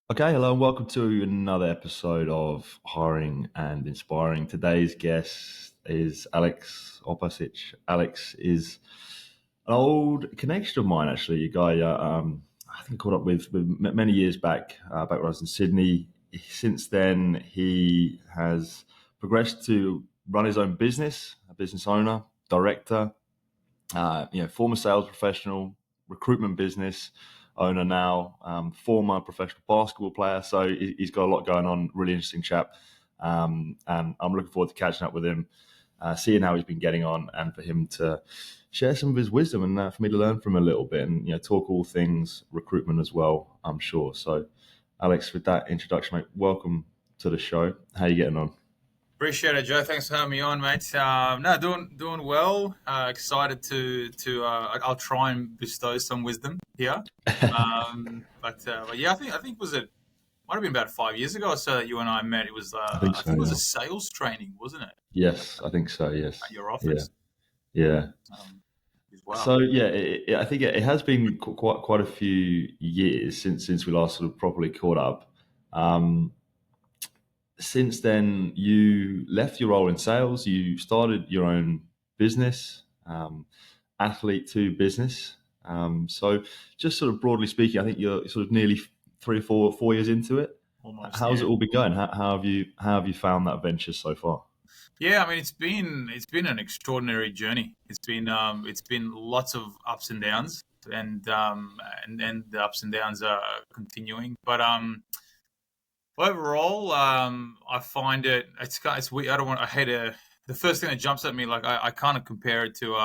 Okay, hello and welcome to another episode of Hiring and Inspiring. Today's guest is Alex Opacic. Alex is an old connection of mine, actually. A guy I think I caught up with many years back when I was in Sydney. Since then, he has progressed to run his own business, a business owner, director, former sales professional, recruitment business owner now, former professional basketball player. So he's got a lot going on. Really interesting chap, and I'm looking forward to catching up with him, seeing how he's been getting on, and for him to share some of his wisdom and for me to learn from him a little bit, and talk all things recruitment as well. I'm sure. So, Alex, with that introduction, mate, welcome to the show. How are you getting on? Appreciate it, Joe. Thanks for having me on, mate. No, doing well. Excited to. I'll try and bestow some wisdom here. But yeah, I think was it might have been about 5 years ago or so that you and I met. It was I think I so. think it was a Yeah. sales training, wasn't it, Yes, I think so. at Yes. your Yeah. office? Yeah. As well. So yeah, I think it has been quite a few years since we last sort of properly caught up. Um, since then, you left your role in sales. You started your own business, athlete to business. So just sort of broadly speaking, I think you're sort of nearly 3 or 4 years into it. Almost, How's yeah. it all been going? How have you found that venture so far? Yeah, I mean it's been an extraordinary journey. It's been lots of ups and downs, and the ups and downs are continuing. But overall, I find it's weird. I hate the first thing that jumps at me. Like I kind of compare it to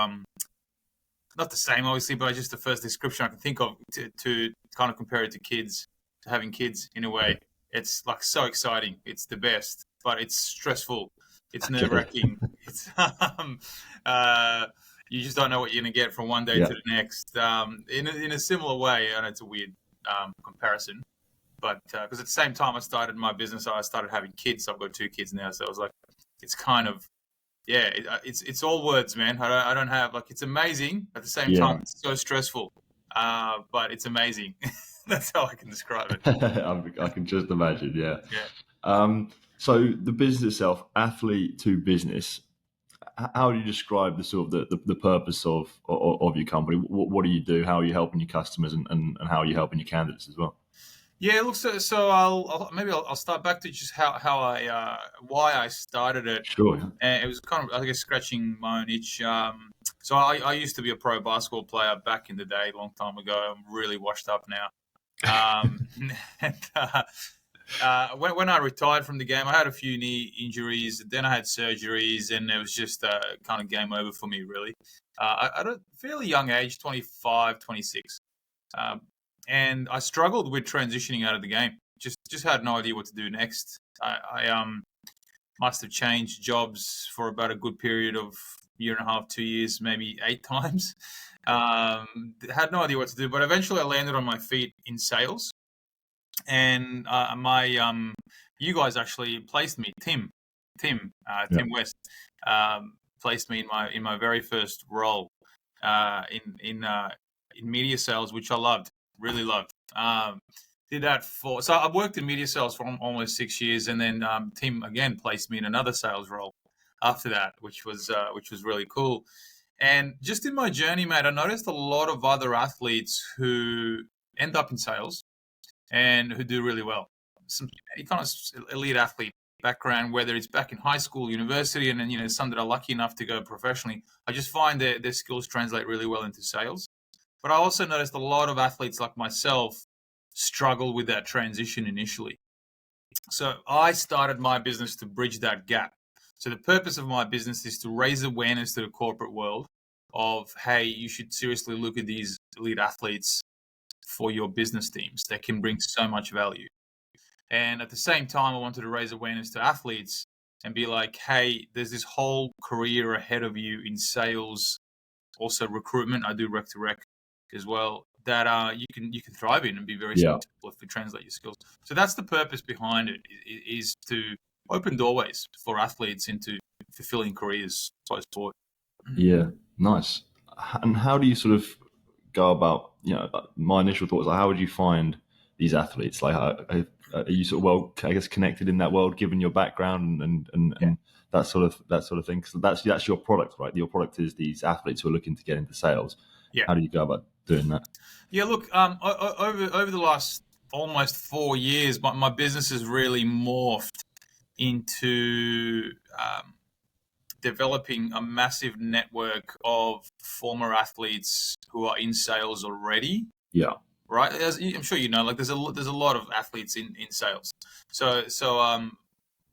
not the same obviously, but just the first description I can think of to kind of compare it to kids, to having kids in a way. It's like so exciting. It's the best, but it's stressful. It's nerve Okay. wracking. It's uh, you just don't know what you're gonna get from one day to Yeah. the next. In a similar way, and it's a weird comparison. But because at the same time I started my business, I started having kids. So I've got two kids now, so I was like, it's kind of yeah, it's all words, man. I don't have like it's amazing. At the same time, Yeah. it's so stressful, but it's amazing. That's how I can describe it. I can just imagine. Yeah. Yeah. So the business itself, athlete to business. How do you describe the sort of the purpose of your company? What do you do? How are you helping your customers, and how are you helping your candidates as well? Yeah, look, so I'll start back to just how I why I started it. Sure. Yeah. And it was kind of I guess scratching my own itch. So I used to be a pro basketball player back in the day, a long time ago. I'm really washed up now. Um, and, when I retired from the game, I had a few knee injuries. Then I had surgeries, and it was just kind of game over for me, really. At a fairly young age, 25, 26. Um, and I struggled with transitioning out of the game. Just had no idea what to do next. I must have changed jobs for about a good period of year and a half, 2 years, maybe 8 times. Had no idea what to do, but eventually I landed on my feet in sales, and my you guys actually placed me, Yeah. Tim West, placed me in my very first role in media sales, which I loved, really loved. Did that for so I worked in media sales for almost 6 years, and then Tim again placed me in another sales role after that, which was really cool. And just in my journey, mate, I noticed a lot of other athletes who end up in sales and who do really well. Some kind of elite athlete background, whether it's back in high school, university, and then some that are lucky enough to go professionally. I just find their skills translate really well into sales. But I also noticed a lot of athletes like myself struggle with that transition initially. So I started my business to bridge that gap. So the purpose of my business is to raise awareness to the corporate world of, hey, you should seriously look at these elite athletes for your business teams. They can bring so much value. And at the same time, I wanted to raise awareness to athletes and be like, hey, there's this whole career ahead of you in sales, also recruitment. I do rec to rec as well. That you can thrive in and be very Yeah. successful if you translate your skills. So that's the purpose behind it, is to open doorways for athletes into fulfilling careers post sport. Yeah. Nice. And how do you sort of go about? My initial thoughts are, how would you find these athletes? Like, are you sort of well, I guess, connected in that world, given your background and that sort of thing? So that's your product, right? Your product is these athletes who are looking to get into sales. Yeah. How do you go about doing that? Yeah, look, over the last almost 4 years, my business has really morphed into developing a massive network of former athletes who are in sales already. Yeah. Right, as I'm sure you know, like there's a lot of athletes in sales. So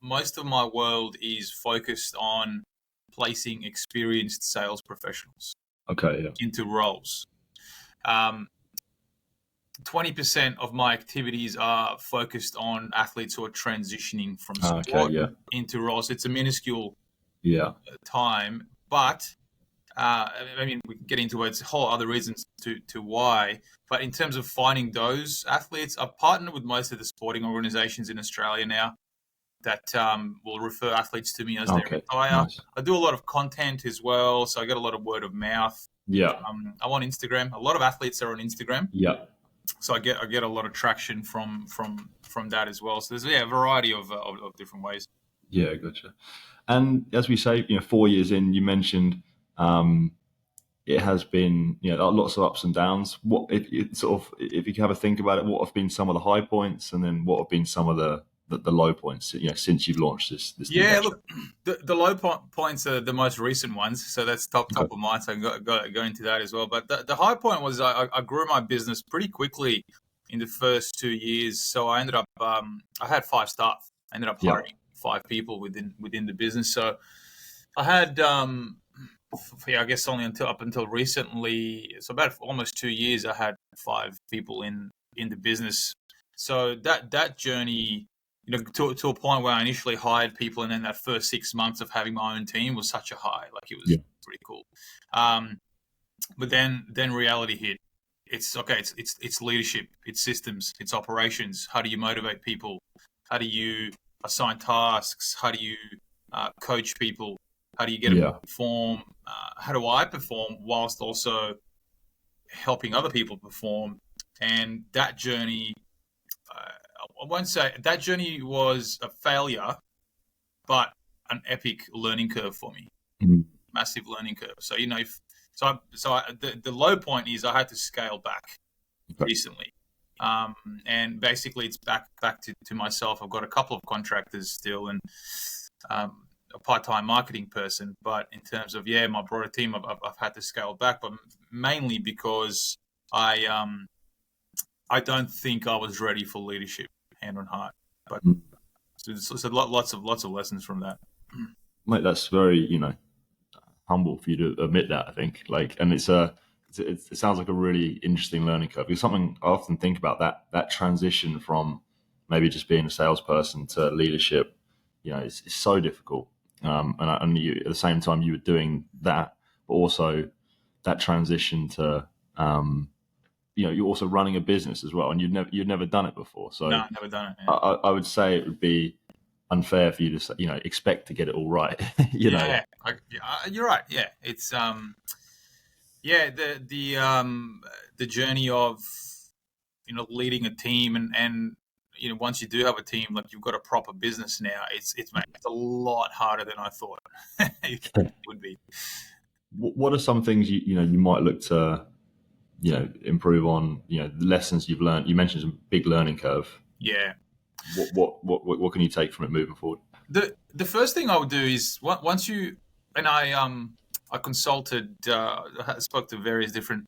most of my world is focused on placing experienced sales professionals Okay. Yeah. into roles. Um, 20% of my activities are focused on athletes who are transitioning from Okay. sport Yeah. into roles. It's a minuscule Yeah. time, but I mean, we can get into it. It's a whole other reasons to why. But in terms of finding those athletes, I've partnered with most of the sporting organisations in Australia now that will refer athletes to me as they Okay. retire. Nice. I do a lot of content as well, so I get a lot of word of mouth. Yeah. I'm on Instagram. A lot of athletes are on Instagram, Yeah. so I get a lot of traction from that as well. So there's a variety of different ways. Yeah. Gotcha. And as we say, 4 years in, you mentioned it has been, lots of ups and downs. What if you can have a think about it? What have been some of the high points, and then what have been some of the low points? Since you've launched this new Yeah, venture. look, the low points are the most recent ones, so that's top Okay. of mind. So I can go into that as well. But the high point was I grew my business pretty quickly in the first 2 years. So I ended up I had 5 staff. I ended up Yeah. hiring 5 people within the business. So I had yeah, I guess only up until recently, so about almost 2 years, I had 5 people in the business. So that journey, to a point where I initially hired people, and then that first 6 months of having my own team was such a high, like it was Yeah. pretty cool. Um, but then reality hit. It's okay. It's leadership. It's systems. It's operations. How do you motivate people? How do you assign tasks? How do you coach people? How do you get them to Yeah. perform? How do I perform whilst also helping other people perform? And that journey, I won't say that journey was a failure, but an epic learning curve for me. Mhm. Massive learning curve. So the low point is I had to scale back Okay. recently. And basically it's back to myself. I've got a couple of contractors still, and a part-time marketing person, but in terms of my broader team, I've had to scale back, but mainly because I don't think I was ready for leadership, hand on heart. But Mhm. so lots of lessons from that. Mate, that's very, humble for you to admit that. I think, and it sounds like a really interesting learning curve. Because something I often think about, that transition from maybe just being a salesperson to leadership. It's so difficult. And you, at the same time, you were doing that, but also that transition to, you're also running a business as well, and you'd never done it before. No, So I've never done it. I would say it would be unfair for you to say, expect to get it all right. You're right. Yeah, it's yeah the journey of leading a team, and once you do have a team, like you've got a proper business now, mate, it's a lot harder than I thought it would be. What are some things you might look to improve on? The lessons you've learned. You mentioned some big learning curve. Yeah. What can you take from it moving forward? The first thing I would do is once you and I consulted, I spoke to various different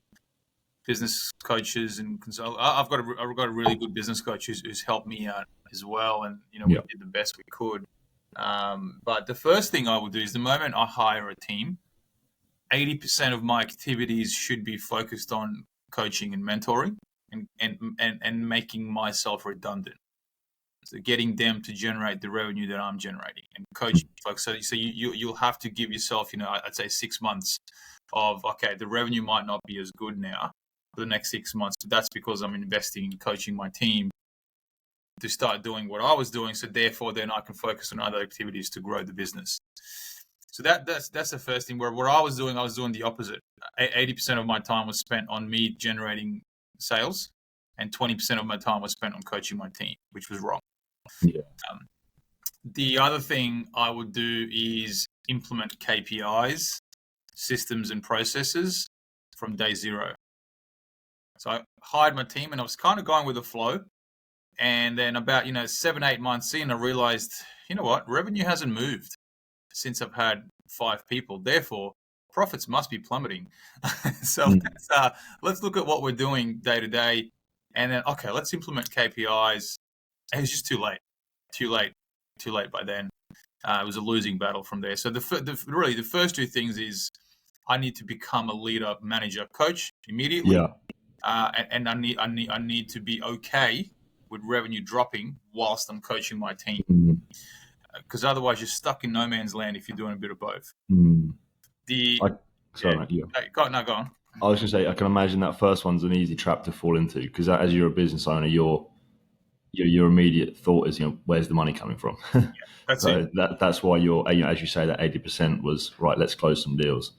business coaches and consult. I've got a really good business coach who's helped me out as well, and we Yeah. did the best we could. But the first thing I would do is the moment I hire a team, 80% of my activities should be focused on coaching and mentoring, and making myself redundant. So getting them to generate the revenue that I'm generating, and coaching folks. So you'll have to give yourself, I'd say 6 months of, okay, the revenue might not be as good now for the next 6 months, but that's because I'm investing in coaching my team to start doing what I was doing. So therefore, then I can focus on other activities to grow the business. So that's the first thing. Where what I was doing the opposite. 80% of my time was spent on me generating sales, and 20% of my time was spent on coaching my team, which was wrong. Yeah. The other thing I would do is implement KPIs, systems, and processes from day zero. So I hired my team, and I was kind of going with the flow. And then about 7-8 months in, I realized, you know what, revenue hasn't moved since I've had 5 people. Therefore, profits must be plummeting. So let's look at what we're doing day to day, and then let's implement KPIs. And it's just too late by then. It was a losing battle from there. So really the first 2 things is I need to become a leader, manager, coach immediately, Yeah. and I need to be okay with revenue dropping whilst I'm coaching my team, because otherwise you're stuck in no man's land if you're doing a bit of both. Sorry, mate. Yeah. Go on. I was going to say, I can imagine that first one's an easy trap to fall into, because as you're a business owner, your immediate thought is, where's the money coming from? That's So it. that's why you're, as you say, that 80% was right. Let's close some deals.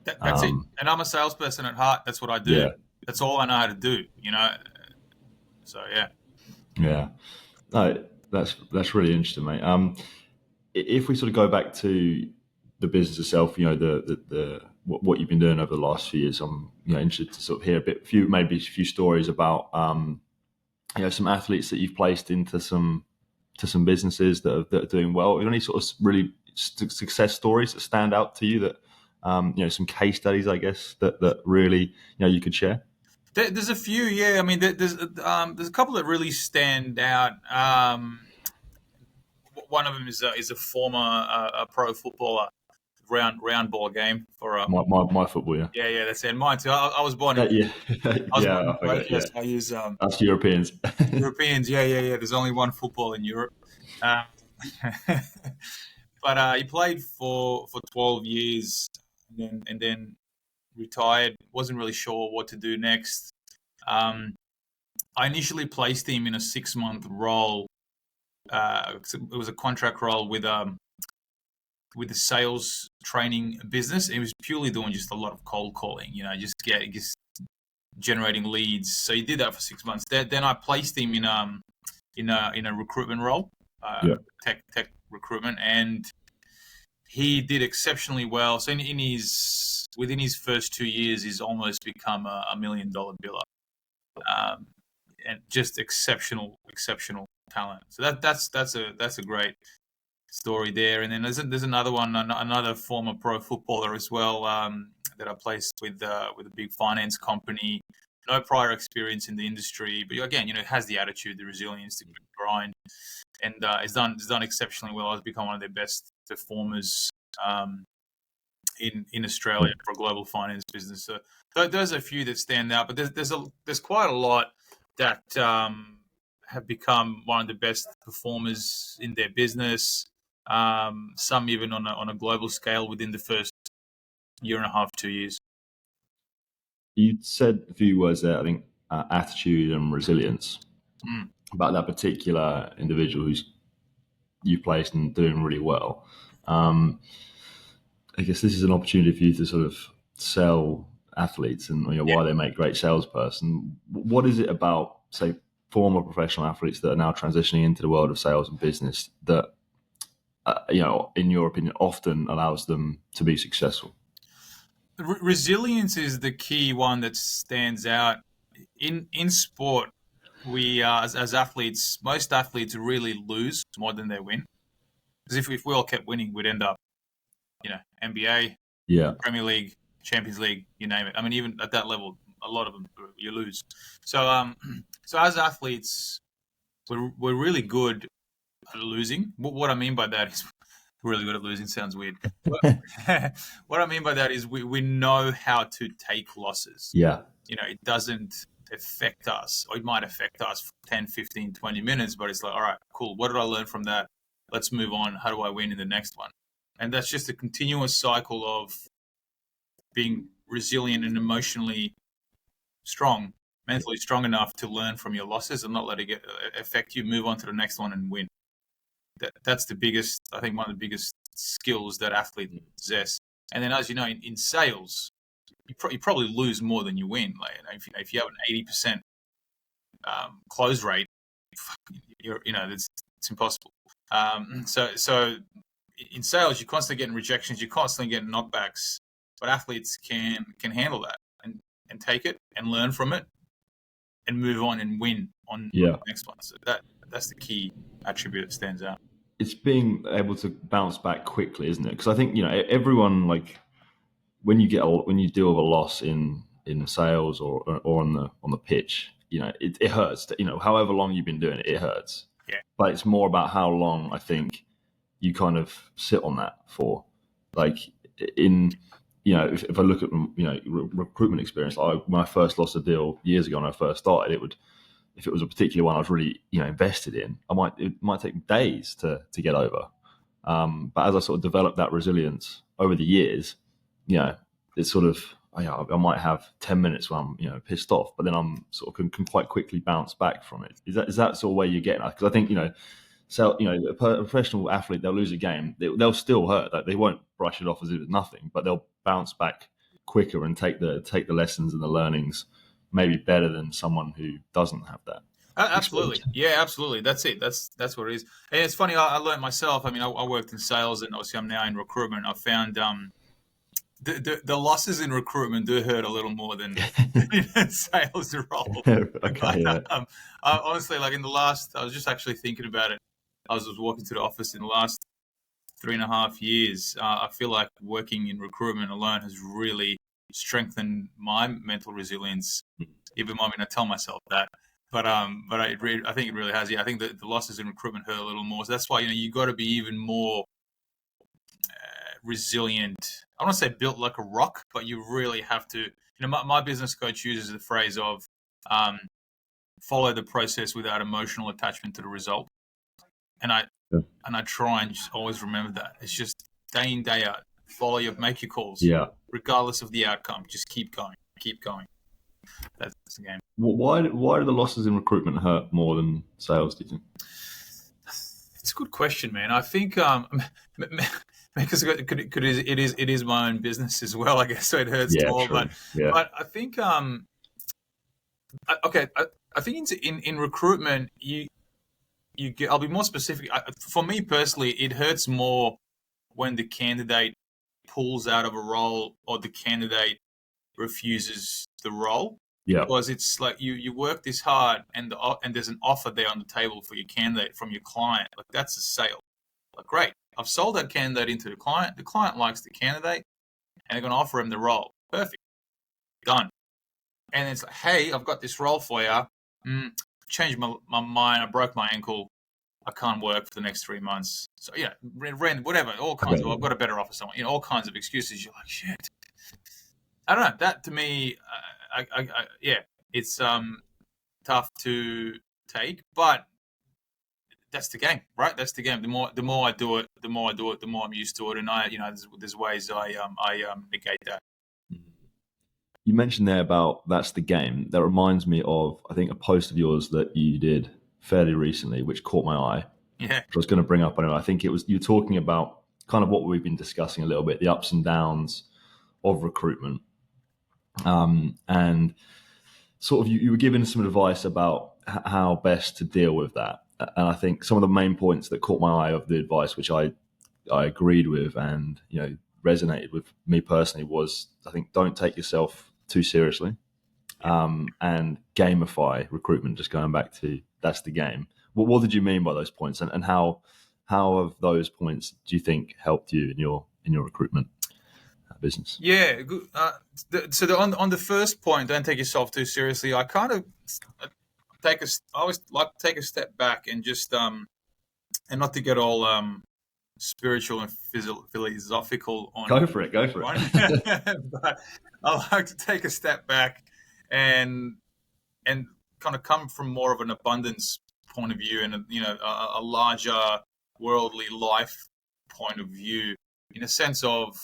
That's it. And I'm a salesperson at heart. That's what I do. Yeah. That's all I know how to do. So yeah. Yeah. No, that's really interesting, mate. If we sort of go back to the business itself, the what you've been doing over the last few years, I'm interested to sort of hear maybe a few stories about some athletes that you've placed into some businesses that are doing well. Are there any sort of really success stories that stand out to you that some case studies, I guess, that really you could share? There's a few, yeah. I mean, there's a couple that really stand out. One of them is a former a pro footballer, round ball game for My football, yeah. Yeah, that's it. Mine too. I was born in Yeah, I was born yeah, in I forget. Croatia, Yeah, so I use us Europeans. Europeans. Yeah. There's only one football in Europe. Um, but he played for 12 years, and then retired. Wasn't really sure what to do next. I initially placed him in a 6-month role. It was a contract role with the sales training business. It was purely doing just a lot of cold calling, just generating leads. So he did that for 6 months. Then I placed him in a recruitment role, Yeah. tech recruitment, and he did exceptionally well. So within his first 2 years, he's almost become a $1 million biller, and just exceptional talent. So that's a great story there. And then there's another one, another former pro footballer as well, that I placed with a big finance company. No prior experience in the industry, but again, has the attitude, the resilience, the grind, and has done exceptionally well. Has become one of their best performers in Australia for a global finance business. So those are a few that stand out, but there's quite a lot that have become one of the best performers in their business. Some even on a global scale within the first year and a half, 2 years. You said a few words there, I think, attitude and resilience, about that particular individual who's you placed and doing really well. I guess this is an opportunity for you to sort of sell athletes and why they make great salesperson. What is it about, say, former professional athletes that are now transitioning into the world of sales and business that, in your opinion, often allows them to be successful? Resilience is the key one that stands out in sport. We as athletes, most athletes really lose more than they win. Because if we all kept winning, we'd end up, NBA, Yeah. Premier League, Champions League, you name it. I mean, even at that level, a lot of them you lose. So so as athletes, we're really good at losing. What I mean by that is really good at losing sounds weird. What I mean by that is we know how to take losses. Yeah. It doesn't affect us, or it might affect us for 10, 15, 20 minutes, but it's like, all right, cool. What did I learn from that? Let's move on. How do I win in the next one? And that's just a continuous cycle of being resilient and emotionally strong, mentally strong enough to learn from your losses and not let it affect you, move on to the next one and win. That's the biggest, I think, one of the biggest skills that athletes possess. And then, as you know, in sales, you probably lose more than you win. Like, if you have an 80% close rate, it's impossible. So in sales, you're constantly getting rejections, you're constantly getting knockbacks, but athletes can handle that and take it and learn from it and move on and win on Yeah. the next one. So that's the key attribute that stands out. It's being able to bounce back quickly, isn't it? Because I think everyone, like, when you deal with a loss in sales or on the pitch, it hurts. However long you've been doing it, it hurts. Yeah. But it's more about how long I think you kind of sit on that for. Like if I look at recruitment experience, when I first lost a deal years ago when I first started, if it was a particular one I was really invested in, it might take days to get over. But as I sort of developed that resilience over the years, it's sort of I might have 10 minutes where I'm pissed off, but then I'm sort of can quite quickly bounce back from it. Is that sort of where you're getting at? Because I think so a professional athlete, they'll lose a game, they'll still hurt. Like, they won't brush it off as if it's nothing, but they'll bounce back quicker and take the lessons and the learnings maybe better than someone who doesn't have that. Absolutely. Experience. Yeah, absolutely. That's it. That's what it is. And it's funny, I learned myself. I mean, I worked in sales, and obviously I'm now in recruitment. I found the losses in recruitment do hurt a little more than in sales role. Okay, yeah. Honestly, like in the last, I was just actually thinking about it. I was walking to the office in the last 3.5 years. I feel like working in recruitment alone has really strengthened my mental resilience. Even I mean, I tell myself that, but I think it really has. Yeah, I think the losses in recruitment hurt a little more. So that's why you got to be even more resilient. I don't want to say built like a rock, but you really have to. My business coach uses the phrase of follow the process without emotional attachment to the result, and I try and just always remember that. It's just day in, day out. Make your calls, Yeah. regardless of the outcome. Just keep going, keep going. That's the game. Why do the losses in recruitment hurt more than sales, do you think? It's a good question, man. I think because it is my own business as well, I guess, so it hurts Yeah, more. true. Yeah. But I think I think in recruitment you get. I'll be more specific. For me personally, it hurts more when the candidate pulls out of a role or the candidate refuses the role. Yeah. Because it's like you work this hard and there's an offer there on the table for your candidate from your client. Like, that's a sale. Like, great, I've sold that candidate into the client. The client likes the candidate, and they're going to offer him the role. Perfect, done. And it's like, hey, I've got this role for you. Changed my mind. I broke my ankle. I can't work for the next 3 months. So whatever, all kinds of. I've got a better offer somewhere. All kinds of excuses. You're like, shit. I don't know. That to me, it's tough to take, but that's the game, right? That's the game. The more I do it, the more I'm used to it, and there's ways I negate that. You mentioned there about that's the game. That reminds me of, I think, a post of yours that you did fairly recently, which caught my eye. Yeah. Which I was going to bring up. Anyway, I think it was you talking about kind of what we've been discussing a little bit, the ups and downs of recruitment, and sort of you were giving some advice about how best to deal with that. And I think some of the main points that caught my eye of the advice, which I agreed with and resonated with me personally, was I think don't take yourself too seriously, and gamify recruitment. Just going back to that's the game. What did you mean by those points, and how have those points do you think helped you in your recruitment business? Yeah, good. On the first point, don't take yourself too seriously. I kind of I always like to take a step back and just and not to get all spiritual and philosophical on. Go for it. But I like to take a step back and kind of come from more of an abundance point of view and a larger worldly life point of view, in a sense of,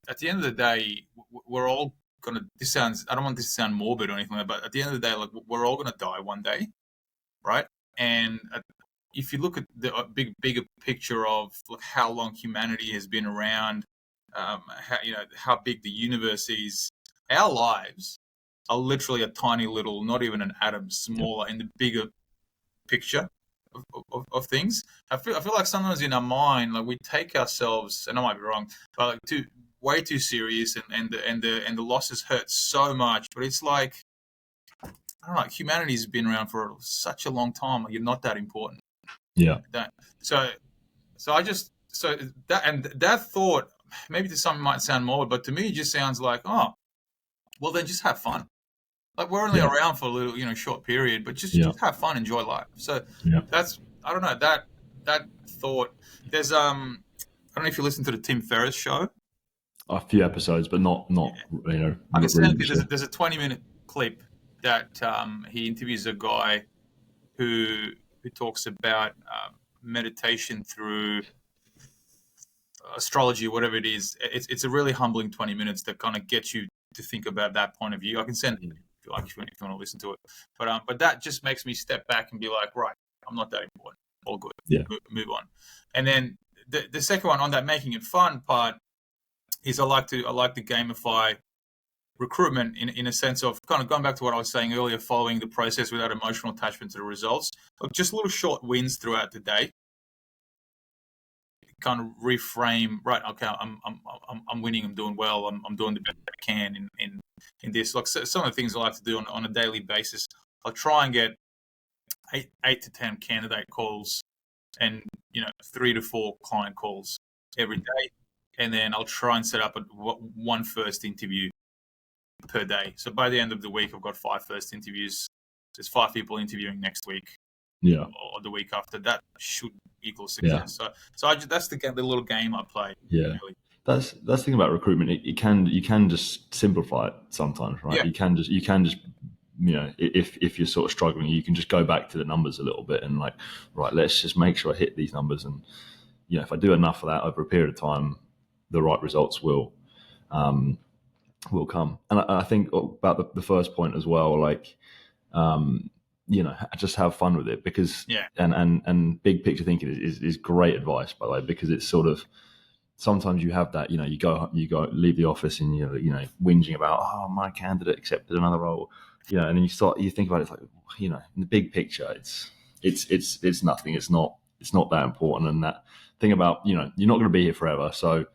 at the end of the day, we're all gonna. This sounds. I don't want this to sound morbid or anything like that, but at the end of the day, like, we're all gonna die one day, right? And if you look at the bigger picture of like how long humanity has been around, how big the universe is, our lives are literally a tiny little, not even an atom smaller in the bigger picture of things. I feel like sometimes in our mind, like we take ourselves, and I might be wrong, but like way too serious, and the losses hurt so much. But it's like, I don't know, like humanity's been around for such a long time. Like, you're not that important. Yeah. So that thought, maybe to some might sound morbid, but to me it just sounds like, oh, well then just have fun. Like, we're only Yeah. around for a little, short period, but just have fun, enjoy life. So Yeah. I don't know, that thought. There's I don't know if you listen to the Tim Ferriss show. A few episodes, but not I can send you. religiously. There's a 20-minute clip that he interviews a guy who talks about meditation through astrology, whatever it is. It's a really humbling 20 minutes that kind of gets you to think about that point of view. I can send it if you like, if you want to listen to it. But that just makes me step back and be like, right, I'm not that important. All good. Yeah. Move on. And then the second one on that making it fun part is I like to gamify recruitment in a sense of kind of going back to what I was saying earlier, following the process without emotional attachment to the results. Look, just little short wins throughout the day. Kind of reframe, right? Okay, I'm winning. I'm doing well. I'm doing the best I can in this. Like, so some of the things I like to do on a daily basis, I'll try and get eight to 10 candidate calls, and 3 to 4 client calls every day, and then I'll try and set up one first interview per day. So by the end of the week, I've got 5 first interviews. There's 5 people interviewing next week. Yeah. Or the week after. That should equal success. Yeah. So that's the little game I play. Yeah. Really. That's the thing about recruitment. You can just simplify it sometimes, right? Yeah. You can just if you're sort of struggling, you can just go back to the numbers a little bit and like, right, let's just make sure I hit these numbers, and if I do enough of that over a period of time, the right results will come. And I think about the first point as well, like, just have fun with it, because and big picture thinking is great advice, by the way, because it's sort of, sometimes you have that, you go leave the office and you're whinging about, oh, my candidate accepted another role, and then you think about it, it's like, in the big picture, it's nothing, it's not that important. And that thing about, you're not going to be here forever, so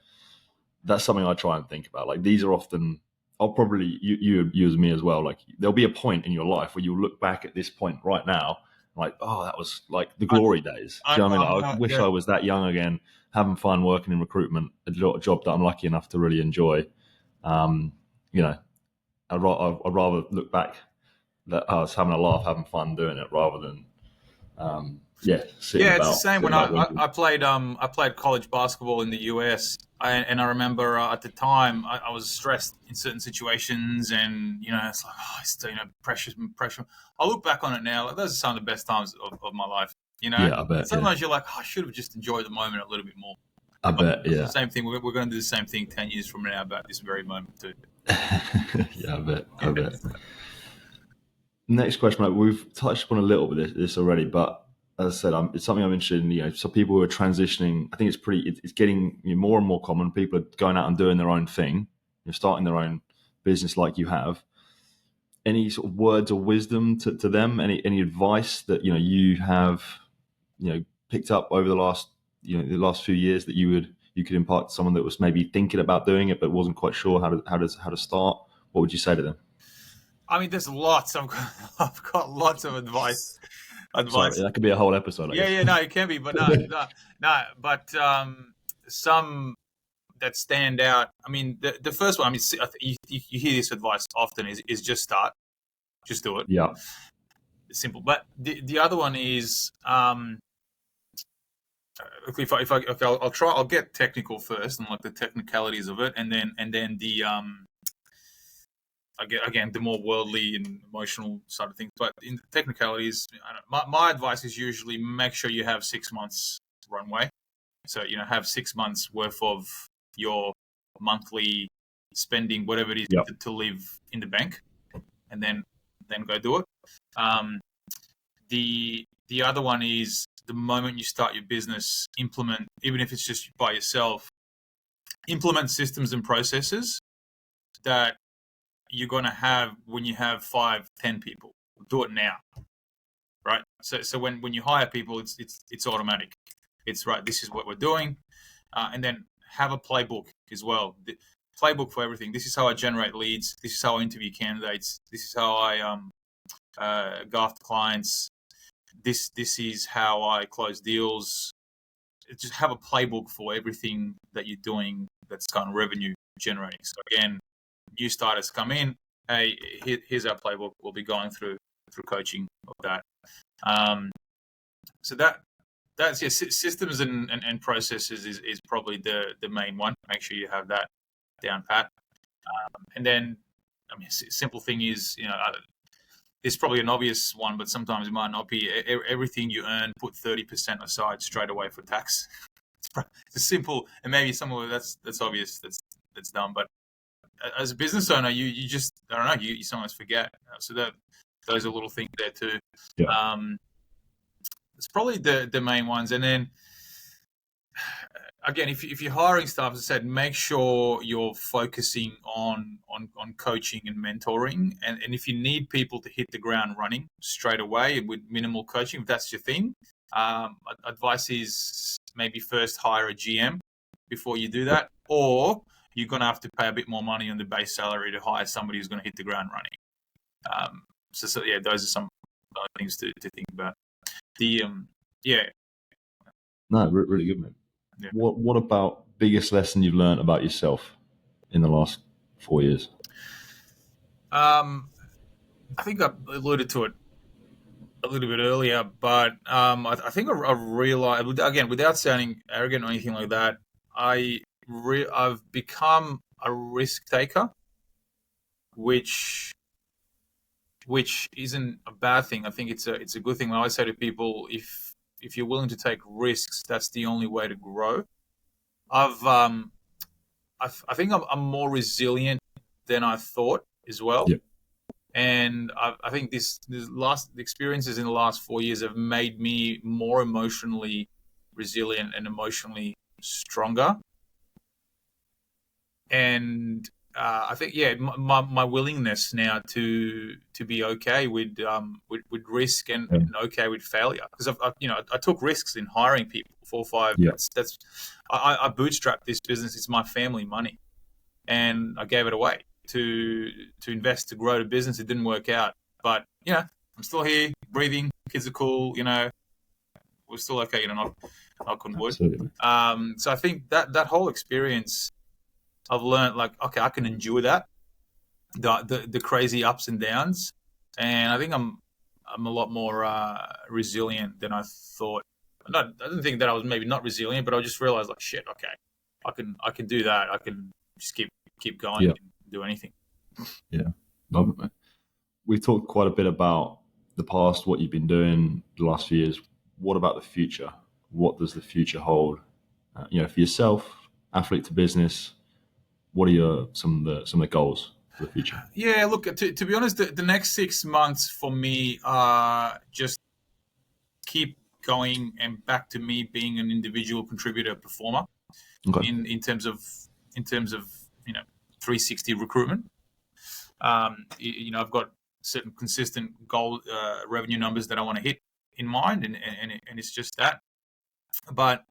that's something I try and think about. Like, these are often, I'll probably, you as me as well, like, there'll be a point in your life where you'll look back at this point right now, like, oh, that was like the glory days. Do you know what I mean? Like, I wish I was that young again, having fun working in recruitment, a job that I'm lucky enough to really enjoy. I'd rather look back that I was having a laugh, having fun doing it, rather than sitting about. It's the same. When I played college basketball in the US, and I remember at the time I was stressed in certain situations, and it's like, oh, it's pressure. I look back on it now, like, those are some of the best times of my life. Yeah, I bet. Sometimes you're like, oh, I should have just enjoyed the moment a little bit more. I bet. Yeah. The same thing. We're going to do the same thing 10 years from now about this very moment too. Yeah, I bet. Next question, mate. We've touched upon a little bit of this already, but as I said, it's something I'm interested in. So people who are transitioning, I think it's getting more and more common. People are going out and doing their own thing, starting their own business like you have. Any sort of words of wisdom to them? Any advice that you have picked up over the last few years that you could impart to someone that was maybe thinking about doing it but wasn't quite sure how to start? What would you say to them? I mean, there's lots. I've got lots of advice. Sorry, that could be a whole episode. I guess. No, it can be, but no. But some that stand out. I mean, the first one. I mean, you hear this advice often: is just start, just do it. Yeah, it's simple. But the other one is, I'll try. I'll get technical first, and like the technicalities of it, and then the again, the more worldly and emotional side of things. But in the technicalities, my advice is usually make sure you have 6 months runway. So, have 6 months worth of your monthly spending, whatever it is, to live in the bank, and then go do it. The other one is, the moment you start your business, implement, even if it's just by yourself, implement systems and processes that you're going to have when you have 5-10 people. Do it now, right? So when you hire people, it's automatic. It's right. This is what we're doing, and then have a playbook as well. The playbook for everything. This is how I generate leads. This is how I interview candidates. This is how I go after clients. This is how I close deals. Just have a playbook for everything that you're doing that's kind of revenue generating. So again, new starters come in. Hey, here's our playbook. We'll be going through coaching of that. So that's systems and processes is probably the main one. Make sure you have that down pat. And then, I mean, simple thing is, it's probably an obvious one, but sometimes it might not be. Everything you earn, put 30% aside straight away for tax. It's a simple, and maybe some of it that's obvious, that's dumb. But as a business owner, you just, I don't know, you sometimes forget. So those are little things there too. Yeah. It's probably the main ones. And then again, if you're hiring staff, as I said, make sure you're focusing on coaching and mentoring. And if you need people to hit the ground running straight away with minimal coaching, if that's your thing, advice is maybe first hire a GM before you do that, or you're going to have to pay a bit more money on the base salary to hire somebody who's going to hit the ground running. So yeah, those are some things to think about. No, really good, man. Yeah. What about biggest lesson you've learned about yourself in the last 4 years? I think I alluded to it a little bit earlier, but I think I realized, again, without sounding arrogant or anything like that, I've become a risk taker, which isn't a bad thing. I think it's a good thing. I always say to people, if you're willing to take risks, that's the only way to grow. I think I'm more resilient than I thought as well. Yep. And I think the experiences in the last 4 years have made me more emotionally resilient and emotionally stronger. And I think, my willingness now to be okay with risk and okay with failure, because I took risks in hiring people 4 or 5. Yeah. I bootstrapped this business. It's my family money, and I gave it away to invest to grow the business. It didn't work out, but I'm still here, breathing. Kids are cool. We're still okay. Knock on wood. Absolutely. So I think that whole experience, I've learned, like, okay, I can endure that, the crazy ups and downs, and I think I'm a lot more resilient than I thought. I didn't think that I was maybe not resilient, but I just realized, like, shit, okay, I can do that. I can just keep going and do anything. Yeah, love it, man. We've talked quite a bit about the past, what you've been doing the last few years. What about the future? What does the future hold? For yourself, athlete to business. What are some of the goals for the future? Yeah, look, to be honest, the next 6 months for me are just keep going and back to me being an individual contributor performer. Okay. In terms of 360 recruitment. I've got certain consistent goal revenue numbers that I want to hit in mind, and it's just that. But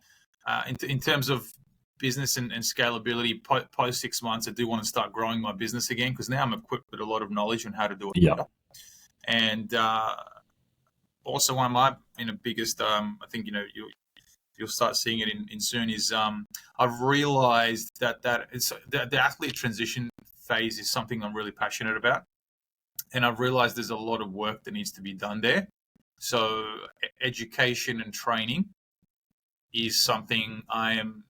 in terms of business and scalability, post 6 months, I do want to start growing my business again, because now I'm equipped with a lot of knowledge on how to do it better. And also, one of my biggest, I think you'll start seeing it in soon, is I've realized that it's the athlete transition phase is something I'm really passionate about, and I've realized there's a lot of work that needs to be done there. So education and training is something I am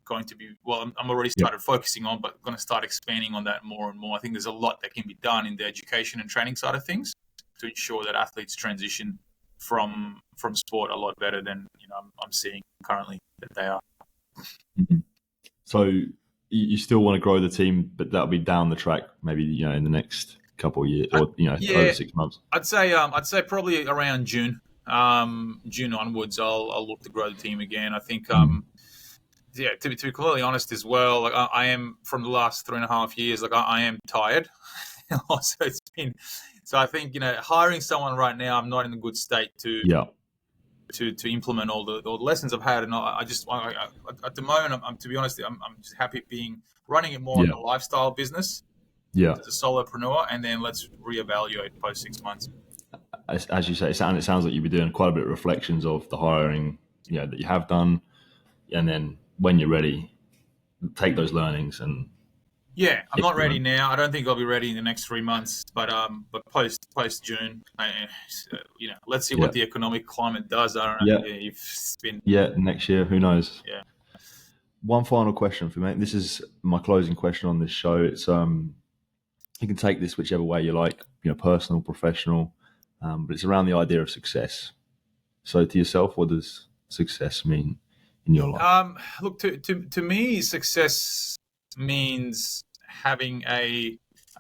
going to be, I'm already started focusing on, but going to start expanding on that more and more. I think there's a lot that can be done in the education and training side of things to ensure that athletes transition from sport a lot better than I'm seeing currently that they are. Mm-hmm. So you still want to grow the team, but that'll be down the track, maybe in the next couple of years, or over 6 months. I'd say probably around June onwards, I'll look to grow the team again. I think to be completely honest as well, like I am, from the last 3.5 years, like I am tired. So it's been, so I think, hiring someone right now, I'm not in a good state Yeah. to implement all the lessons I've had, and I just at the moment, I'm to be honest, I'm just happy running it more like Yeah. a lifestyle business Yeah. as a solopreneur, and then let's reevaluate post 6 months. As you say, it sounds like you've been doing quite a bit of reflections of the hiring, that you have done, and then when you're ready, take those learnings and Yeah, I'm not ready implement. now. I don't think I'll be ready in the next 3 months, but post June, let's see what Yeah. the economic climate does. I don't know Yeah. if it's been. Yeah. Next year, who knows? Yeah. One final question for me. This is my closing question on this show. It's you can take this whichever way you like, personal, professional, but it's around the idea of success. So, to yourself, what does success mean in your life? Look, to me, success means having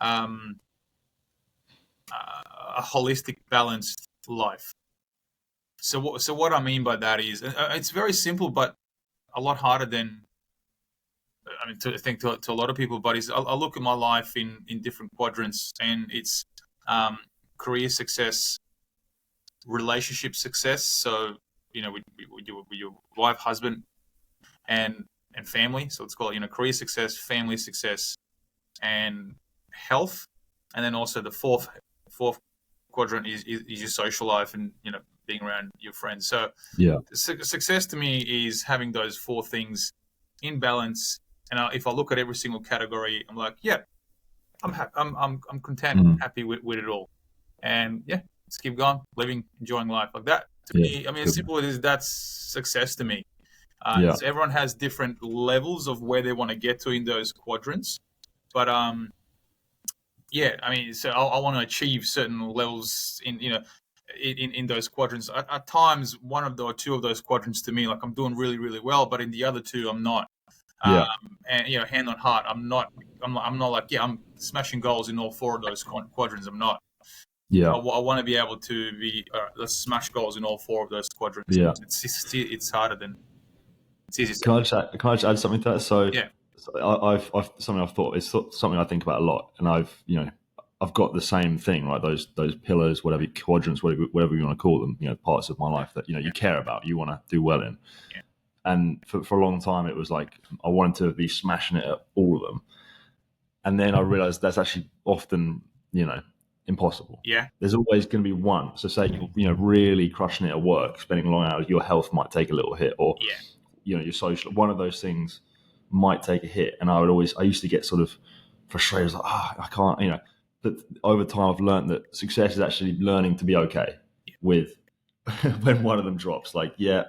um, a holistic, balanced life. So what I mean by that is, it's very simple, but a lot harder than, I mean, to think to a lot of people. But I look at my life in different quadrants, and it's um, career success, relationship success. So with your wife, husband, and family. So let's call it, career success, family success, and health. And then also the fourth quadrant is your social life, and being around your friends. So Yeah. success to me is having those four things in balance. And if I look at every single category, I'm like, yeah, I'm happy. I'm content, Mm. happy with it all. And yeah, let's keep going, living, enjoying life like that. To Yeah. me, I mean, as Good man. simple as it is, that's success to me. Yeah. So everyone has different levels of where they want to get to in those quadrants, but yeah, I mean, so I want to achieve certain levels in those quadrants. At times, one of the or two of those quadrants to me, like, I'm doing really really well, but in the other two, I'm not. Yeah. And hand on heart, I'm not. I'm not like, yeah, I'm smashing goals in all four of those quadrants. I'm not. Yeah. I want to be able to be. Let's smash goals in all four of those quadrants. Yeah. It's harder than it's easier said. Can I just add something to that? So, Yeah, I've something I've thought. Something I think about a lot, and I've got the same thing, right? Those pillars, whatever quadrants, whatever you want to call them, parts of my life that yeah, you care about, you want to do well in. yeah, And for a long time, it was like I wanted to be smashing it at all of them, and then I realized that's actually often, impossible. yeah, There's always going to be one. So say you're really crushing it at work, spending long hours, your health might take a little hit, or yeah, your social. One of those things might take a hit, and I used to get sort of frustrated, like, I can't, But over time, I've learned that success is actually learning to be okay with when one of them drops. Like, yeah,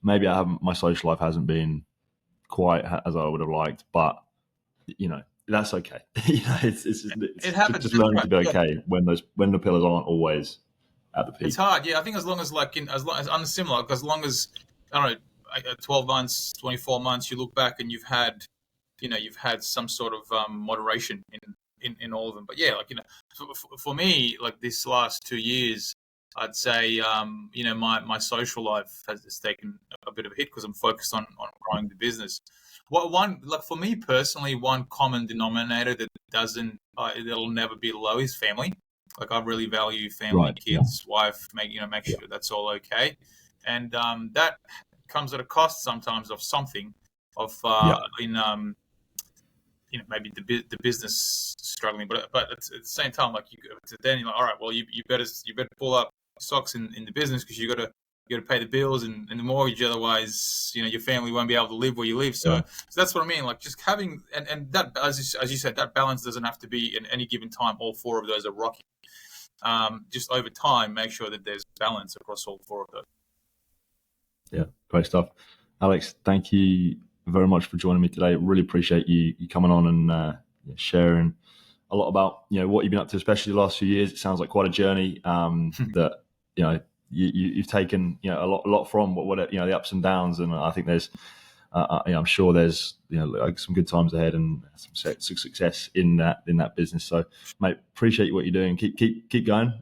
maybe my social life hasn't been quite as I would have liked, but that's okay. It It's happens. just That's learning right. to be Yeah. okay when the pillars aren't always at the It's peak. hard, yeah. I think as long as, like, as long as unsimilar, like, as long as, I don't know, 12 months, 24 months, you look back and you've had some sort of moderation in all of them. But yeah, like, for me, like, this last 2 years, I'd say my social life has taken a bit of a hit because I'm focused on growing the business. What one like for me personally, one common denominator that doesn't that'll never be low is family. Like, I really value family, Right. Yeah. kids, wife, make Yeah. sure that's all okay, and that comes at a cost sometimes of something, of Yeah. in maybe the business struggling, but at the same time, like, then you're like, all right, well, you better pull up socks in the business, because you got to pay the bills and the mortgage, otherwise your family won't be able to live where you live. So Yeah. that's what I mean, like, just having, and that, as you said, that balance doesn't have to be in any given time all four of those are rocky. Just over time, make sure that there's balance across all four of those. Yeah. Great stuff, Alex. Thank you very much for joining me today. Really appreciate you coming on and sharing a lot about what you've been up to, especially the last few years. It sounds like quite a journey that you've taken a lot from what the ups and downs, and I think there's I'm sure there's like some good times ahead and some success in that business. So, mate, appreciate what you're doing. Keep going.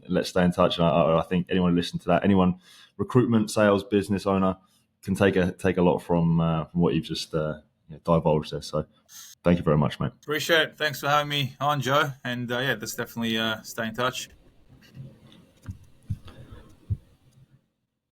Let's stay in touch. And I think anyone listening to that, anyone recruitment, sales, business owner, can take a lot from what you've just divulge there. So thank you very much, mate. Appreciate it. Thanks for having me on, Joe. And yeah, let's definitely stay in touch.